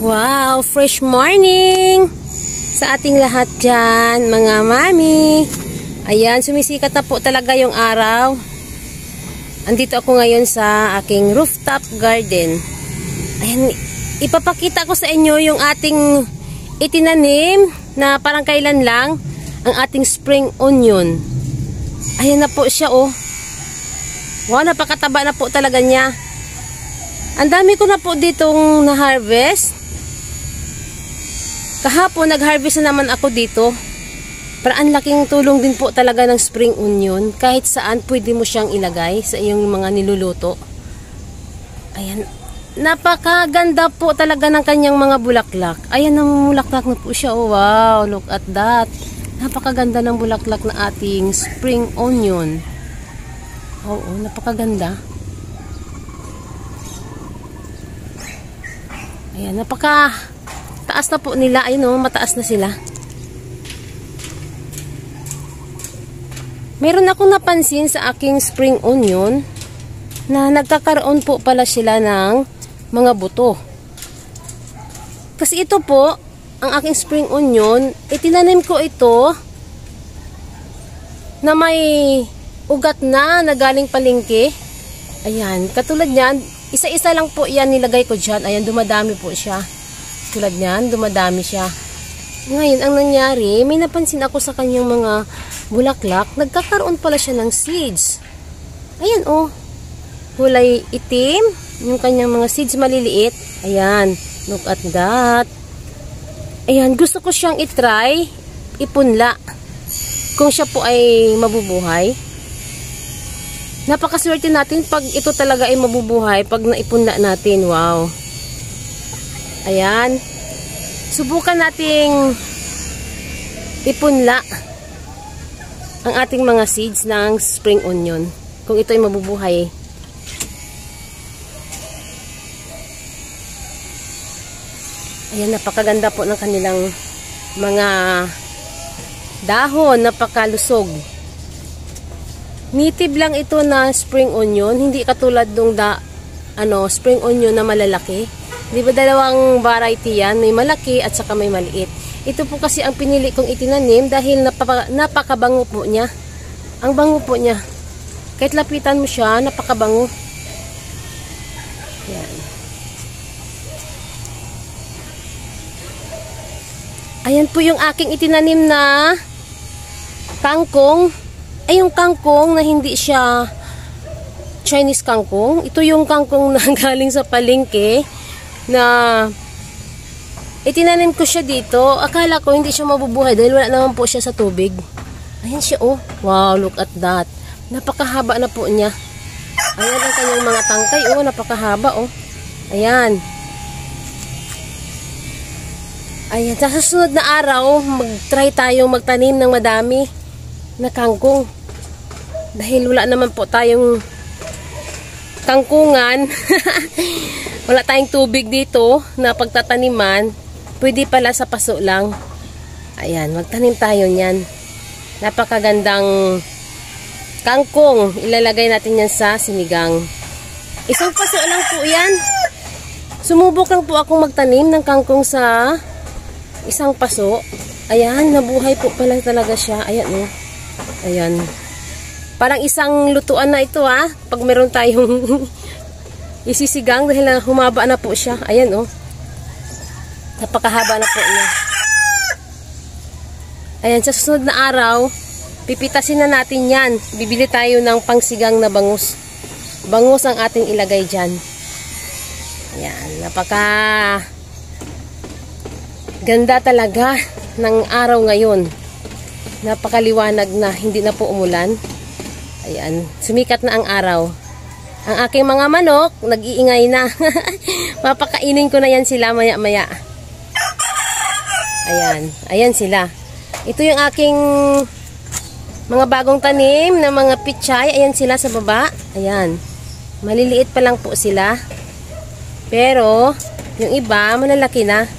Wow, fresh morning sa ating lahat dyan, mga mami. Ayan, sumisikat na po talaga yung araw. Andito ako ngayon sa aking rooftop garden. Ayan, ipapakita ko sa inyo yung ating itinanim na parang kailan lang, ang ating spring onion. Ayan na po siya, oh. Wow, napakataba na po talaga niya. Ang dami ko na po ditong na-harvest. Kahapon, nag-harvest na naman ako dito. Para ang laking tulong din po talaga ng spring onion. Kahit saan, pwede mo siyang ilagay sa iyong mga niluluto. Ayan. Napakaganda po talaga ng kanyang mga bulaklak. Ayan, namumulaklak na po siya. Oh, wow, look at that. Napakaganda ng bulaklak na ating spring onion. Oo, napakaganda. Ayan, taas na po nila. Ayun o, mataas na sila. Meron akong napansin sa aking spring onion na nagkakaroon po pala sila ng mga buto. Kasi ito po, ang aking spring onion, itinanim ko ito na may ugat na galing palengke. Ayan, katulad niyan, isa-isa lang po yan nilagay ko dyan. Ayan, dumadami po siya. Tulad niyan, dumadami siya. Ngayon, ang nangyari, may napansin ako sa kanyang mga bulaklak. Nagkakaroon pala siya ng seeds. Ayan, oh. Kulay itim. Yung kanyang mga seeds maliliit. Ayan, look at that. Ayan, gusto ko siyang itry, ipunla. Kung siya po ay mabubuhay. Napakaswerte natin pag ito talaga ay mabubuhay, pag naipunla natin. Wow. Ayan. Subukan nating ipunla ang ating mga seeds ng spring onion. Kung ito ay mabubuhay. Ayan, napakaganda po ng kanilang mga dahon. Napakalusog. Native lang ito na spring onion. Hindi katulad nung spring onion na malalaki. Di ba dalawang variety yan? May malaki at saka may maliit. Ito po kasi ang pinili kong itinanim dahil napakabango po niya. Ang bango po niya. Kahit lapitan mo siya, napakabango. Yan. Ayan po yung aking itinanim na kangkong. Ay, yung kangkong na hindi siya Chinese kangkong. Ito yung kangkong na galing sa palengke. Na itinanim ko siya dito. Akala ko hindi siya mabubuhay dahil wala naman po siya sa tubig. Ayan siya, oh. Wow, look at that. Napakahaba na po niya. Ayan ang kanyang mga tangkay, oh. Napakahaba, oh. Ayan. Ayan. Sa susunod na araw, mag-try tayo magtanim ng madami na kangkong. Dahil wala naman po tayong kangkungan. Wala tayong tubig dito na pagtataniman. Pwede pala sa paso lang. Ayan, magtanim tayo niyan. Napakagandang kangkong. Ilalagay natin yan sa sinigang. Isang paso lang po yan. Sumubok lang po akong magtanim ng kangkong sa isang paso. Ayan, nabuhay po pala talaga siya. Ayan, oh. Ayan. Parang isang lutuan na ito, ah. Pag meron tayong isisigang dahil na humaba na po siya. Ayan, oh. Napakahaba na po niya. Ayan, sa susunod na araw, pipitasin na natin yan. Bibili tayo ng pangsigang na bangus. Bangus ang ating ilagay dyan. Ayan, ganda talaga ng araw ngayon. Napakaliwanag na, hindi na po umulan. Ayan, sumikat na ang araw. Ang aking mga manok, nag-iingay na. Mapakainin ko na yan sila maya-maya. Ayan. Ayan sila. Ito yung aking mga bagong tanim na mga pichay. Ayan sila sa baba. Ayan. Maliliit pa lang po sila. Pero, yung iba, malalaki na.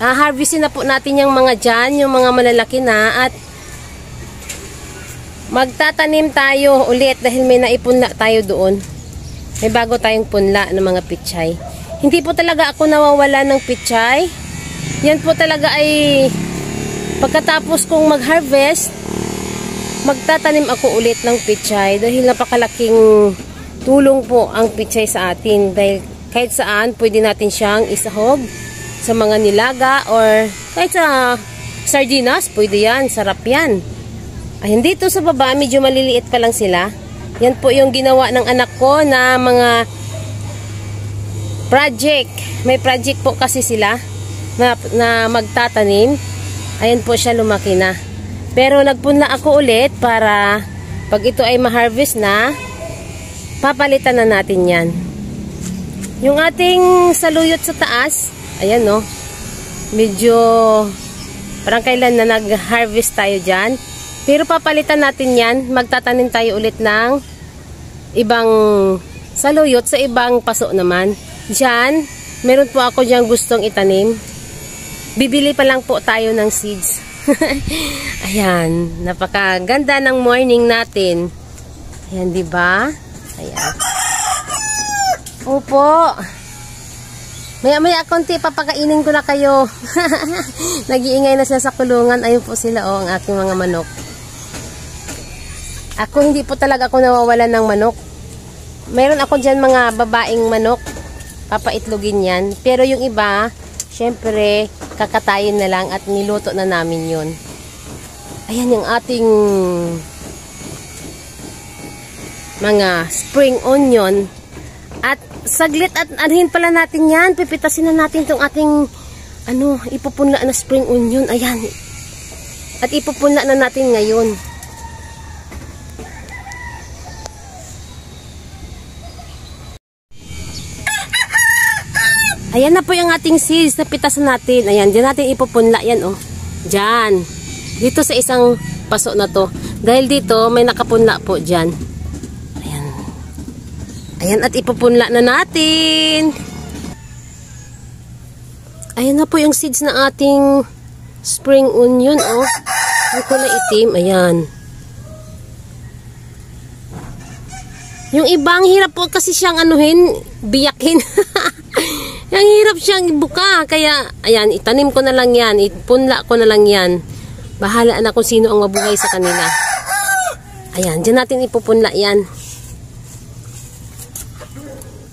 Harvestin na po natin yung mga dyan, yung mga malalaki na. At magtatanim tayo ulit dahil may naipunla tayo doon. May bago tayong punla ng mga pichay. Hindi po talaga ako nawawala ng pichay. Yan po talaga ay pagkatapos kong mag-harvest, magtatanim ako ulit ng pichay dahil napakalaking tulong po ang pichay sa atin. Dahil kahit saan pwede natin siyang isahog sa mga nilaga or kahit sa sardinas, pwede yan, sarap yan. Ay, dito sa baba, medyo maliliit pa lang sila. Yan po yung ginawa ng anak ko na mga project. May project po kasi sila na magtatanim. Ayan po siya, lumaki na. Pero nagpunla ako ulit para pag ito ay ma-harvest na, papalitan na natin yan. Yung ating saluyot sa taas, ayan no, medyo parang kailan na nag-harvest tayo dyan. Pero papalitan natin yan, magtatanim tayo ulit ng ibang saluyot sa ibang paso naman. Diyan, meron po ako dyan gustong itanim. Bibili pa lang po tayo ng seeds. Ayan, napakaganda ng morning natin. Ayan, di ba? Ayan. Opo. Maya-maya konti, papakainin ko na kayo. Nag-iingay na sila sa kulungan. Ayun po sila, oh, ang aking mga manok. Ako, hindi po talaga ako nawawalan ng manok. Meron ako dyan mga babaeng manok. Papaitlogin yan. Pero yung iba, syempre, kakatayin na lang at niluto na namin yun. Ayan yung ating mga spring onion. At saglit at anhin pala natin yan. Pipitasin na natin itong ating ipupunla na spring onion. Ayan. At ipupunla na natin ngayon. Ayan na po yung ating seeds na pitasan natin. Ayan, dyan natin ipupunla yan, oh. Dyan. Dito sa isang paso na to. Dahil dito, may nakapunla po dyan. Ayan. Ayan, at ipupunla na natin. Ayan na po yung seeds na ating spring onion, oh. Yung kulay itim, ayan. Yung ibang hirap po kasi siyang biyakin. Yung hirap siyang ibuka. Kaya, ayan, itanim ko na lang yan. Ipunla ko na lang yan. Bahala na kung sino ang mabuhay sa kanila. Ayan, dyan natin ipupunla yan.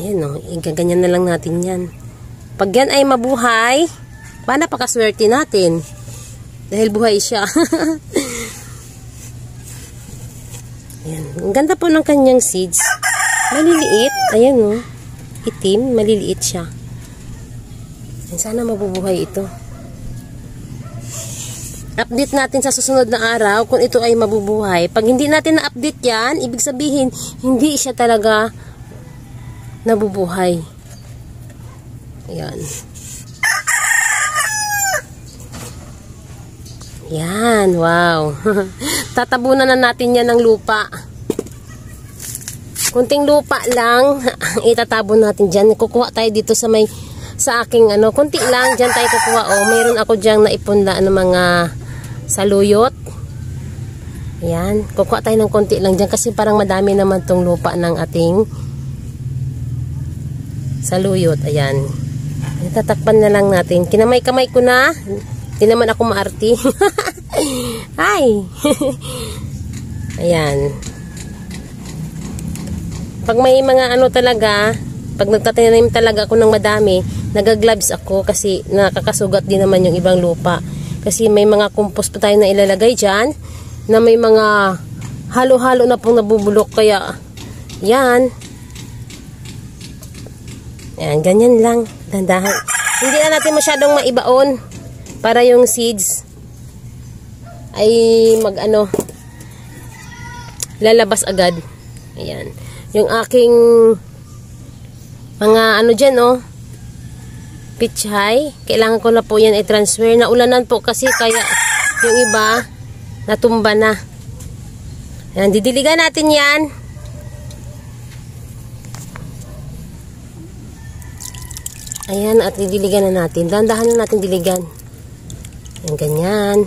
Ayan, o. Igaganyan na lang natin yan. Pag yan ay mabuhay, napakaswerte natin. Dahil buhay siya. Ayan. Ang ganda po ng kanyang seeds. Maliliit. Ayan, o. Itim, maliliit siya. Sana mabubuhay ito. Update natin sa susunod na araw kung ito ay mabubuhay. Pag hindi natin na-update yan, ibig sabihin, hindi siya talaga nabubuhay. Ayan. Yan, wow. Tatabunan na natin yan ng lupa. Kunting lupa lang, itatabon natin dyan. Kukuha tayo dito sa aking konti lang, dyan tayo kukuha. Oh, mayroon ako dyan na ipunla ng mga saluyot. Ayan, kukuha tayo ng konti lang dyan kasi parang madami naman tong lupa ng ating saluyot. Ayan. Tatakpan na lang natin. Kinamay-kamay ko na. Hindi naman ako maarti. Ay! Ayan. Pag may mga talaga, pag nagtatanim talaga ako ng madami, nagagloves ako kasi nakakasugat din naman yung ibang lupa. Kasi may mga compost pa tayo na ilalagay dyan, na may mga halo-halo na pong nabubulok. Kaya, yan. Yan, ganyan lang. Dandahan. Hindi na natin masyadong maibaon para yung seeds ay lalabas agad. Ayan. Yung aking mga dyan, oh. Pichay. Kailangan ko na po yan i-transfer. Naulanan po kasi kaya yung iba natumba na. Ayan, didiligan natin yan. Ayan, at didiligan na natin. Dahan-dahan na natin diligan. Ayan, ganyan.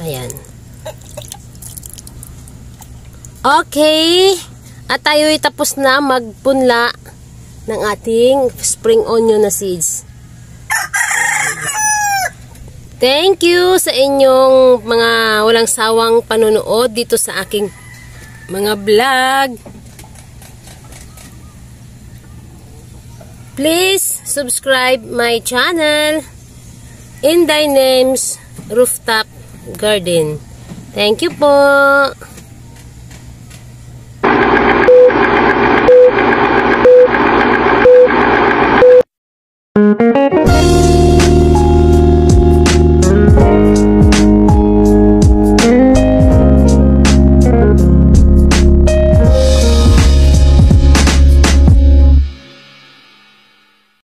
Ayan. Okay. At tayo'y tapos na magpunla ng ating spring onion na seeds. Thank you sa inyong mga walang sawang panonood dito sa aking mga vlog. Please subscribe my channel, In Thy Name's Rooftop Garden. Thank you po.